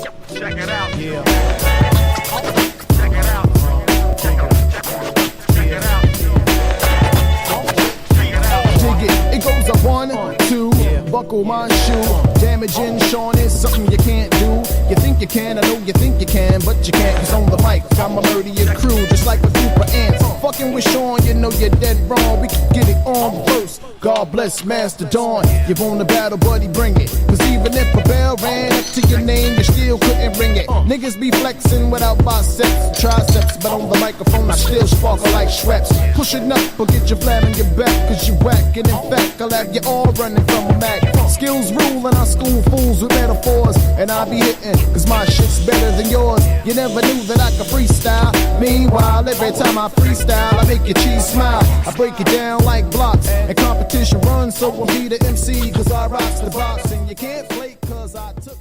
Check it out. Yeah. Check it out. Check it out. Dig it, it goes up 1, 2, buckle my shoe. Damaging Sean is something you can't do. You think you can, I know you think you can, but you can't. Cause on the mic, I'ma murder your crew just like with super ants. Fucking with Sean, you know you're dead wrong. We can get it on first. God bless Master Dawn. You want a battle, buddy, bring it. Cause even if a bell ran up to your name, you still couldn't ring it. Niggas be flexing without biceps and triceps, but on the microphone I still sparkle like Schweppes. Pushing up or get your flat on your back, cause you whack. And in fact, I'll have you all running from a Mac. Skills rule and I school fools with metaphors. And I be hitting, cause my shit's better than yours. You never knew that I could freestyle. Meanwhile, every time I freestyle, I make your cheese smile. I break it down like blocks. And competition runs, so I'll be the MC, cause I rocks the box. And you can't flake, cause I took